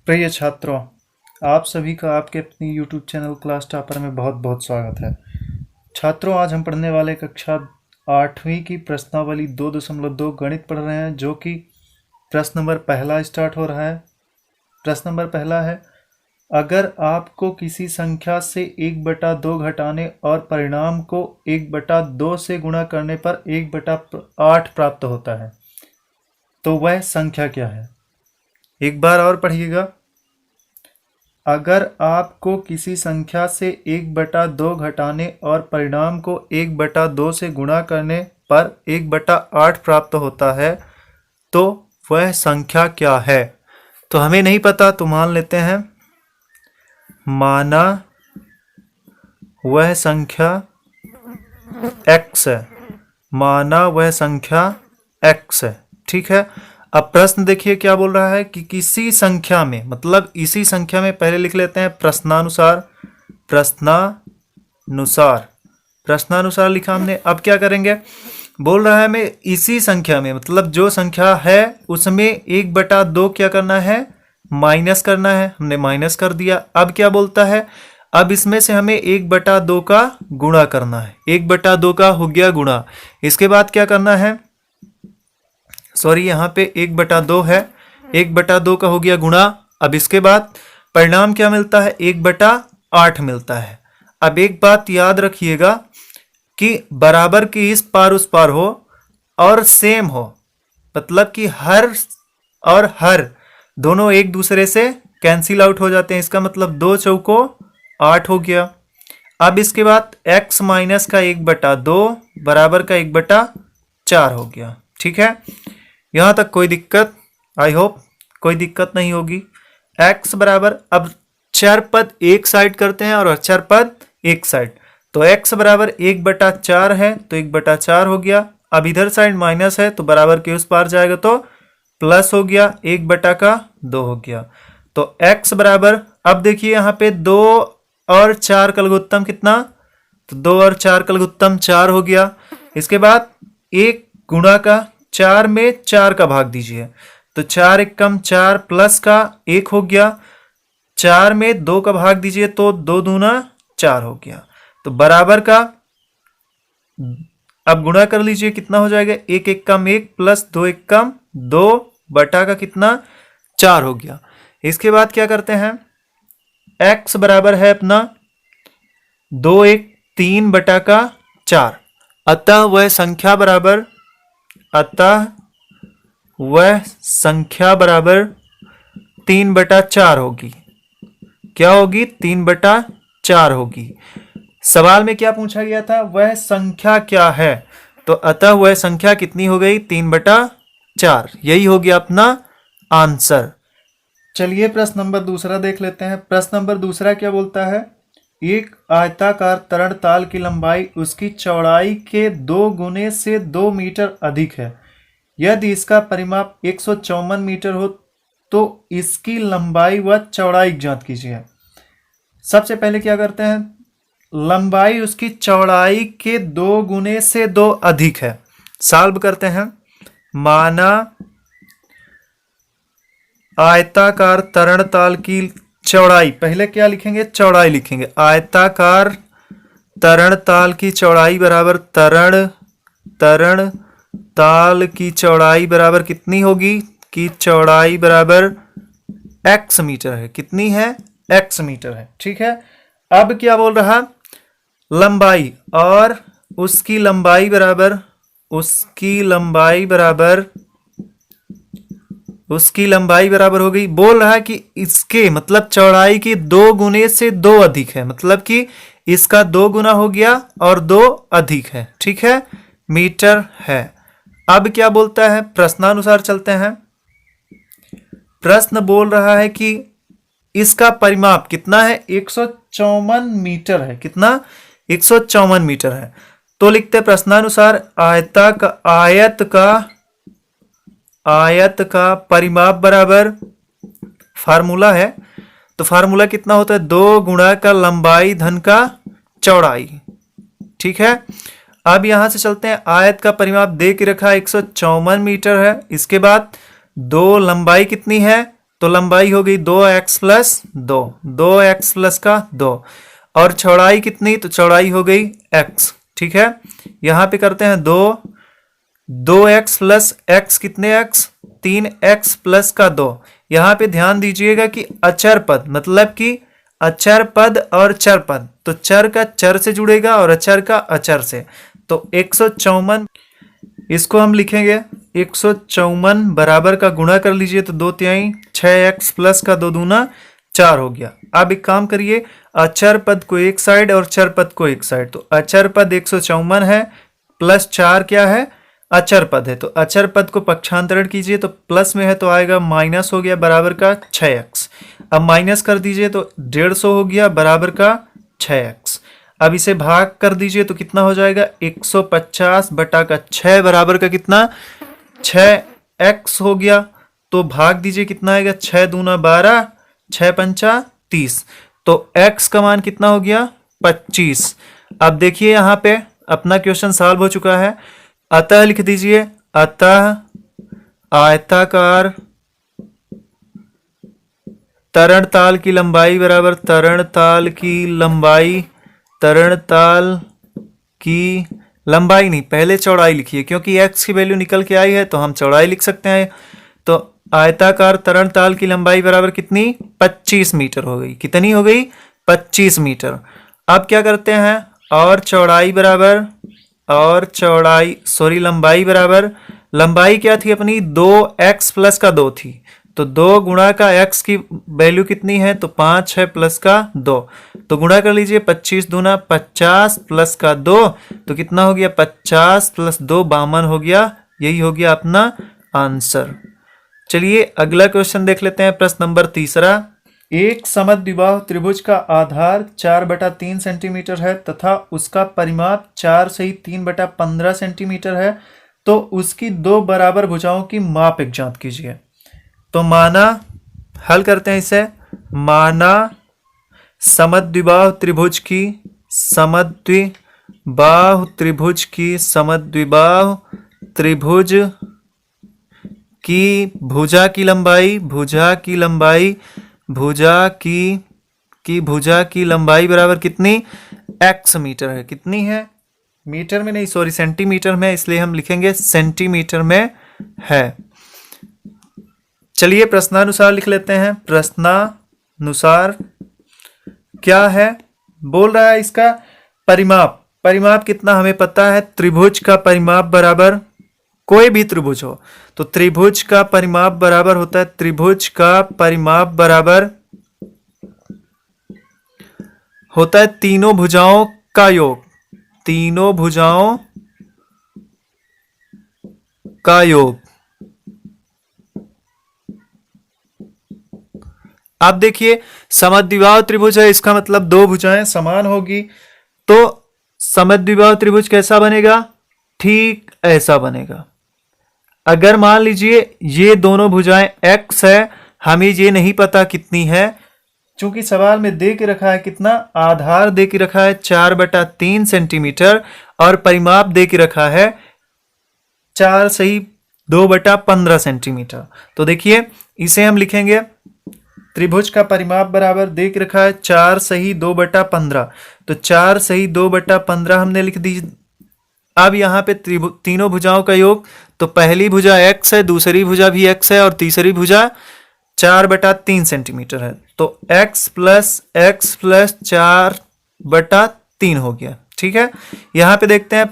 प्रिय छात्रों, आप सभी का आपके अपनी YouTube चैनल क्लास टॉपर में बहुत बहुत स्वागत है। छात्रों, आज हम पढ़ने वाले कक्षा 8वीं की प्रश्नावली 2.2 गणित पढ़ रहे हैं, जो कि प्रश्न नंबर पहला स्टार्ट हो रहा है। प्रश्न नंबर पहला है, अगर आपको किसी संख्या से 1/2 घटाने और परिणाम को 1/2 से गुणा करने पर 1/8 प्राप्त होता है, तो वह संख्या क्या है? एक बार और पढ़िएगा। अगर आपको किसी संख्या से 1/2 घटाने और परिणाम को 1/2 से गुणा करने पर 1/8 प्राप्त होता है, तो वह संख्या क्या है? तो हमें नहीं पता, तो मान लेते हैं माना वह संख्या x है। माना वह संख्या x है। ठीक है। अब प्रश्न देखिए क्या बोल रहा है कि किसी संख्या में, मतलब इसी संख्या में, पहले लिख लेते हैं प्रश्नानुसार। प्रश्नानुसार लिखा हमने। अब क्या करेंगे? बोल रहा है हमें इसी संख्या में, मतलब जो संख्या है उसमें 1/2 क्या करना है? माइनस करना है। हमने माइनस कर दिया। अब क्या बोलता है? अब इसमें से हमें 1/2 का गुणा करना है। 1/2 का हो गया गुणा। इसके बाद क्या करना है? सॉरी, यहाँ पे 1/2 है। 1/2 का हो गया गुणा। अब इसके बाद परिणाम क्या मिलता है? 1/8 मिलता है। अब एक बात याद रखिएगा कि बराबर की इस पार उस पार हो और सेम हो, मतलब कि हर और हर दोनों एक दूसरे से कैंसिल आउट हो जाते हैं। इसका मतलब 2 चौको 8 हो गया। अब इसके बाद x माइनस का 1/2 बराबर का 1/4 हो गया। ठीक है, यहां तक कोई दिक्कत? आई होप कोई दिक्कत नहीं होगी। x बराबर, अब चर पद एक साइड करते हैं और अचर पद एक साइड, तो x बराबर 1/4 है, तो 1/4 हो गया। अब इधर साइड माइनस है, तो बराबर के उस पार जाएगा तो प्लस हो गया, 1/2 हो गया। तो x बराबर, अब देखिए यहाँ पे 2 और 4 का लघुत्तम कितना? तो 2 और 4 का लघुत्तम 4 हो गया। इसके बाद एक गुणा का 4 में 4 का भाग दीजिए, तो 4 एकम 4 प्लस का 1 हो गया। 4 में 2 का भाग दीजिए तो 2 दूना 4 हो गया। तो बराबर का अब गुणा कर लीजिए, कितना हो जाएगा? 1 एकम 1 प्लस 2 एकम 2 बटा का कितना? 4 हो गया। इसके बाद क्या करते हैं? x बराबर है अपना 2 1 3 बटा का 4। अतः वह संख्या बराबर 3/4 होगी। क्या होगी? 3/4 होगी। सवाल में क्या पूछा गया था? वह संख्या क्या है? तो अतः वह संख्या कितनी हो गई? 3/4। यही हो गया अपना आंसर। चलिए प्रश्न नंबर दूसरा देख लेते हैं। प्रश्न नंबर दूसरा क्या बोलता है? एक आयताकार तरण ताल की लंबाई उसकी चौड़ाई के 2 गुने से 2 मीटर अधिक है। यदि इसका परिमाप 154 मीटर हो तो इसकी लंबाई व चौड़ाई ज्ञात कीजिए। सबसे पहले क्या करते हैं? लंबाई उसकी चौड़ाई के 2 गुने से 2 अधिक है। सॉल्व करते हैं। माना आयताकार तरण ताल की चौड़ाई, पहले क्या लिखेंगे? चौड़ाई लिखेंगे। आयताकार तरण ताल की चौड़ाई बराबर तरण ताल की चौड़ाई बराबर कितनी होगी? कि चौड़ाई बराबर x मीटर है। कितनी है? x मीटर है। ठीक है। अब क्या बोल रहा? लंबाई, और उसकी लंबाई बराबर हो गई। बोल रहा है कि इसके, मतलब चौड़ाई की 2 गुने से 2 अधिक है, मतलब कि इसका 2 गुना हो गया और 2 अधिक है। ठीक है, मीटर है। अब क्या बोलता है? प्रश्नानुसार चलते हैं। प्रश्न बोल रहा है कि इसका परिमाप कितना है? 154 मीटर है। कितना? 154 मीटर है। तो लिखते प्रश्नानुसार आयत का परिमाप बराबर, फार्मूला है, तो फार्मूला कितना होता है? 2 गुणा का लंबाई धन का चौड़ाई। ठीक है। अब यहां से चलते हैं। आयत का परिमाप दे के रखा 154 मीटर है। इसके बाद 2 लंबाई कितनी है? तो लंबाई हो गई 2x प्लस 2, 2x प्लस का 2, और चौड़ाई कितनी, तो चौड़ाई हो गई x। ठीक है, यहां पे करते हैं 2x प्लस x, कितने x, 3x प्लस का 2। यहां पे ध्यान दीजिएगा कि अचर पद, मतलब कि अचर पद और चर पद, तो चर का चर से जुड़ेगा और अचर का अचर से। तो 154, इसको हम लिखेंगे 154 बराबर का गुणा कर लीजिए तो 2/3 6x प्लस का 2 दूना 4 हो गया। अब एक काम करिए, अचर पद को एक साइड और चर पद को एक साइड, तो अचर पद 154 है प्लस 4 क्या है, अचर पद है, तो अचर पद को पक्षांतरण कीजिए तो प्लस में है तो आएगा माइनस हो गया बराबर का 6x। अब माइनस कर दीजिए तो 150 हो गया बराबर का 6x। अब इसे भाग कर दीजिए तो कितना हो जाएगा, 150 बटा का 6 बराबर का कितना, 6x हो गया। तो भाग दीजिए कितना आएगा, 6 दूना 12, 6 पंचा 30, तो x का मान कितना हो गया, 25। अब देखिए यहाँ पे अपना क्वेश्चन सॉल्व हो चुका है। अतः लिख दीजिए, अतः आयताकार तरणताल की लंबाई बराबर तरणताल की लंबाई, तरणताल की लंबाई नहीं, पहले चौड़ाई लिखिए क्योंकि x की वैल्यू निकल के आई है तो हम चौड़ाई लिख सकते हैं। तो आयताकार तरणताल की लंबाई बराबर कितनी, 25 मीटर हो गई। कितनी हो गई, 25 मीटर। अब क्या करते हैं, और चौड़ाई बराबर, और चौड़ाई सॉरी लंबाई बराबर, लंबाई क्या थी अपनी, 2x प्लस का 2 थी, तो 2 गुणा का x की वैल्यू कितनी है, तो 5 है प्लस का 2, तो गुणा कर लीजिए 25 दूना 50 प्लस का 2, तो कितना हो गया, 50 प्लस 2 52 हो गया। यही हो गया अपना आंसर। चलिए अगला क्वेश्चन देख लेते हैं, प्रश्न नंबर 3। एक समद्विबाहु त्रिभुज का आधार 4/3 सेंटीमीटर है तथा उसका परिमाप 4 से 3/15 सेंटीमीटर है, तो उसकी 2 बराबर भुजाओं की माप एक ज्ञात कीजिए। तो माना, हल करते हैं इसे, माना समद्विबाहु त्रिभुज की, समद्विबाहु त्रिभुज की, समद्विबाहु त्रिभुज की भुजा की लंबाई, भुजा की लंबाई, भुजा की लंबाई बराबर कितनी, x मीटर है। कितनी है, मीटर में नहीं सॉरी सेंटीमीटर में, इसलिए हम लिखेंगे सेंटीमीटर में है। चलिए प्रश्नानुसार लिख लेते हैं। प्रश्नानुसार क्या है, बोल रहा है इसका परिमाप, परिमाप कितना हमें पता है, त्रिभुज का परिमाप बराबर, कोई भी त्रिभुज हो तो त्रिभुज का परिमाप बराबर होता है, त्रिभुज का परिमाप बराबर होता है तीनों भुजाओं का योग, तीनों भुजाओं का योग। आप देखिए समद्विबाहु त्रिभुज है, इसका मतलब 2 भुजाएं समान होगी, तो समद्विबाहु त्रिभुज कैसा बनेगा, ठीक ऐसा बनेगा। अगर मान लीजिए ये दोनों भुजाएं x है, हमें ये नहीं पता कितनी है, चूंकि सवाल में दे के रखा है कितना, आधार दे के रखा है 4/3 सेंटीमीटर और परिमाप दे के रखा है 4 सही 2/15 सेंटीमीटर। तो देखिए इसे हम लिखेंगे, त्रिभुज का परिमाप बराबर दे के रखा है 4 सही 2/15, तो 4 सही 2/15 हमने लिख दी। अब यहाँ पे तीनों भुजाओं का योग, तो पहली भुजा x है, दूसरी भुजा भी x है और तीसरी भुजा 4/3 सेंटीमीटर है, तो x प्लस 4/3 हो गया। ठीक है, यहाँ पे देखते हैं,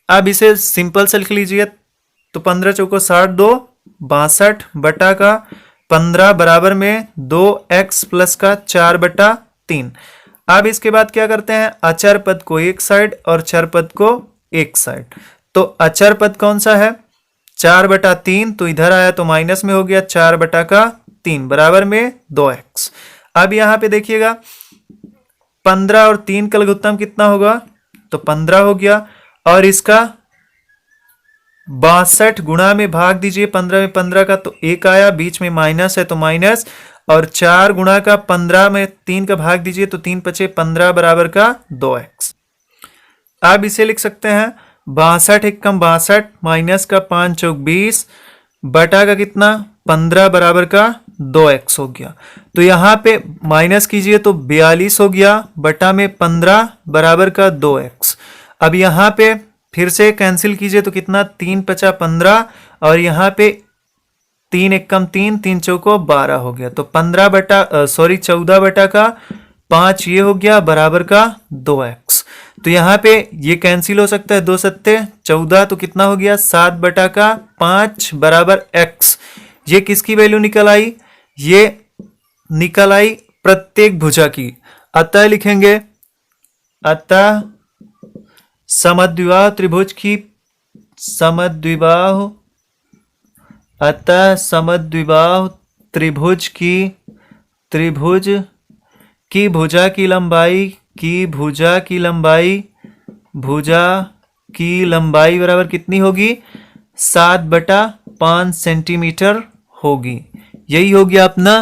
अब इसे सिंपल से लिख लीजिए, तो 15 चौको 60, 2 62 बटा का 15 बराबर में 2x प्लस का 4/3। अब इसके बाद क्या करते हैं, अचर पद को एक साइड और चर पद को एक साइड। तो अचर पद कौन सा है, 4/3, तो इधर आया तो माइनस में हो गया 4/3 बराबर में 2x। अब यहां पे देखिएगा 15 और 3 का लघुत्तम कितना होगा, तो 15 हो गया, और इसका 62 गुणा में भाग दीजिए 15 में 15 का, तो 1 आया, बीच में माइनस है तो माइनस, और 4 गुणा का 15 में 3 का भाग दीजिए तो 3 पचे 15 बराबर का 2x। अब इसे लिख सकते हैं 62 एक कम 62 माइनस का 5 चौक 20 बटा का कितना 15 बराबर का 2x हो गया। तो यहाँ पे माइनस कीजिए तो 42 हो गया बटा में 15 बराबर का 2x। अब यहाँ पे फिर से कैंसिल कीजिए तो कितना, 3 पचा 15 और यहाँ पे 3 एकम 3, 3 चौको 12 हो गया। तो 14 बटा का 5 ये हो गया बराबर का 2x। तो यहाँ पे ये कैंसिल हो सकता है, 2 सत्ते 14, तो कितना हो गया 7 बटा का 5 बराबर x। ये किसकी वैल्यू निकल आई, ये निकल आई प्रत्येक भुजा की। अतः लिखेंगे, अतः समद्विबाहु त्रिभुज की अतः समद्विबाहु त्रिभुज की भुजा की लंबाई बराबर कितनी होगी, 7/5 सेंटीमीटर होगी। यही हो गया अपना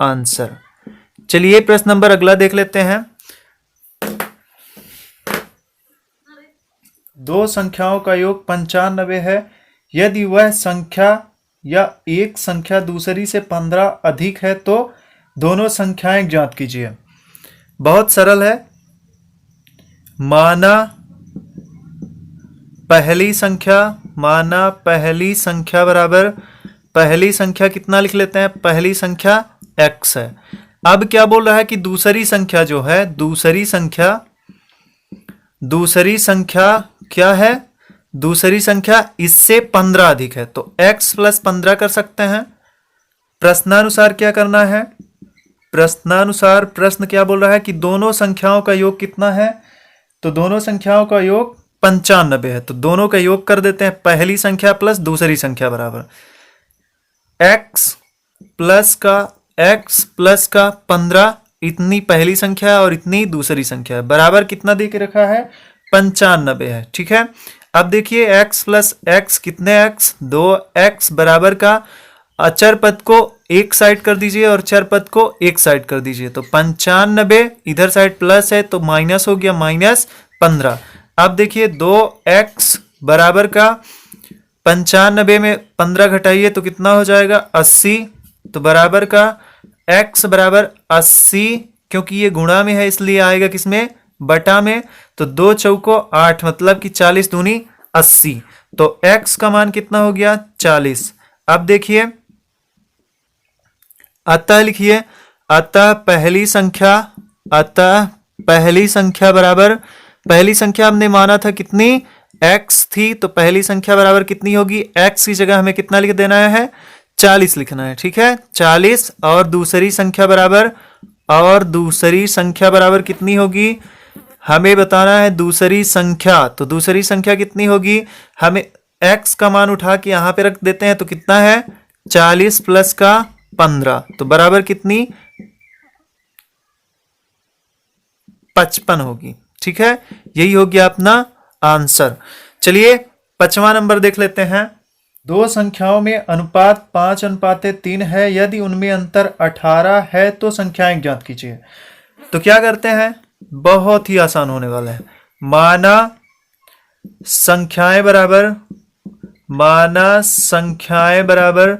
आंसर। चलिए प्रश्न नंबर अगला देख लेते हैं। दो संख्याओं का योग 95 है। यदि वह संख्या या एक संख्या दूसरी से 15 अधिक है तो दोनों संख्याएं ज्ञात कीजिए। बहुत सरल है। माना पहली संख्या बराबर, पहली संख्या कितना लिख लेते हैं, पहली संख्या x है। अब क्या बोल रहा है कि दूसरी संख्या जो है, दूसरी संख्या क्या है, दूसरी संख्या इससे 15 अधिक है। तो x + 15 कर सकते हैं। प्रश्नानुसार क्या करना है, प्रश्नानुसार प्रश्न क्या बोल रहा है कि दोनों संख्याओं का योग कितना है, तो दोनों संख्याओं का योग 95 है। तो दोनों का योग कर देते हैं, पहली संख्या प्लस दूसरी संख्या बराबर x प्लस का 15, इतनी पहली संख्या है और इतनी दूसरी संख्या है, बराबर कितना दे के रखा है, 95 है। ठीक है। अब देखिए x प्लस x कितने x, 2x बराबर का अचर पद को एक साइड कर दीजिए और चर पद को एक साइड कर दीजिए। तो 95 इधर साइड प्लस है तो माइनस हो गया, -15। अब देखिए 2x बराबर का 95 में 15 घटाइए तो कितना हो जाएगा, 80। तो बराबर का x बराबर 80, क्योंकि ये गुणा में है इसलिए आएगा किसमें, बटा में। तो 2 चौको 8 मतलब कि 40 दूनी 80। तो x का मान कितना हो गया, 40। अब देखिए अतः लिखिए, अतः पहली संख्या बराबर, पहली संख्या हमने माना था कितनी, x थी। तो पहली संख्या बराबर कितनी होगी, x की जगह हमें कितना लिख देना है, 40 लिखना है। ठीक है, 40। और दूसरी संख्या बराबर कितनी होगी, हमें बताना है दूसरी संख्या। तो दूसरी संख्या कितनी होगी, हमें x का मान उठा के यहां पे रख देते हैं। तो कितना है, 40 प्लस का 15, तो बराबर कितनी, 55 होगी। ठीक है, यही हो गया अपना आंसर। चलिए 5वां नंबर देख लेते हैं। दो संख्याओं में अनुपात 5:3 है। यदि उनमें अंतर 18 है तो संख्याएं ज्ञात कीजिए। तो क्या करते हैं, बहुत ही आसान होने वाला है। माना संख्याएं बराबर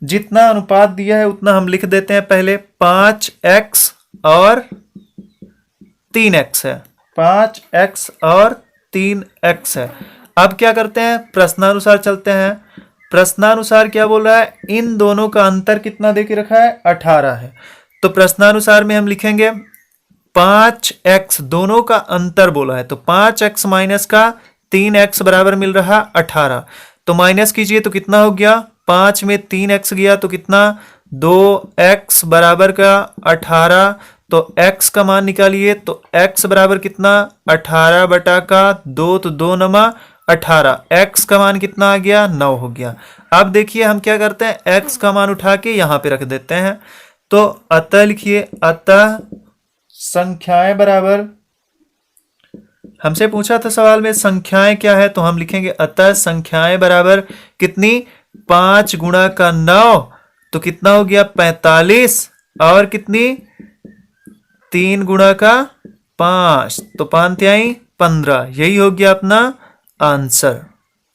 जितना अनुपात दिया है उतना हम लिख देते हैं। पहले 5x और 3x है, 5x और 3x है। अब क्या करते हैं, प्रश्नानुसार चलते हैं। प्रश्नानुसार क्या बोल रहा है, इन दोनों का अंतर कितना दे के रखा है, 18 है। तो प्रश्नानुसार में हम लिखेंगे 5x, दोनों का अंतर बोला है। तो 5x माइनस का 3x बराबर मिल रहा 18। तो माइनस कीजिए तो कितना हो गया, 5 में 3x गया तो कितना, 2x बराबर का 18। तो x का मान निकालिए। तो x बराबर कितना, 18 बटा का 2, तो 2 नमा 18। x का मान कितना आ गया, 9 हो गया। अब देखिए हम क्या करते हैं, x का मान उठा के यहां पे रख देते हैं। तो अतः लिखिए, अतः संख्याएं बराबर, हमसे पूछा था सवाल में संख्याएं क्या है, तो हम लिखेंगे अतः संख्याएं बराबर कितनी, 5 गुणा का 9 तो कितना हो गया, 45। और कितनी, 3 गुणा का 5 तो 5 तिहाई 15। यही हो गया अपना आंसर।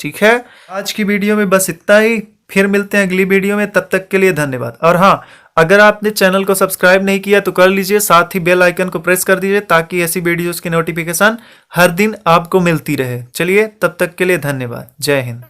ठीक है, आज की वीडियो में बस इतना ही। फिर मिलते हैं अगली वीडियो में, तब तक के लिए धन्यवाद। और हाँ, अगर आपने चैनल को सब्सक्राइब नहीं किया तो कर लीजिए, साथ ही बेल आइकन को प्रेस कर दीजिए ताकि ऐसी वीडियोस की नोटिफिकेशन हर दिन आपको मिलती रहे। चलिए, तब तक के लिए धन्यवाद। जय हिंद।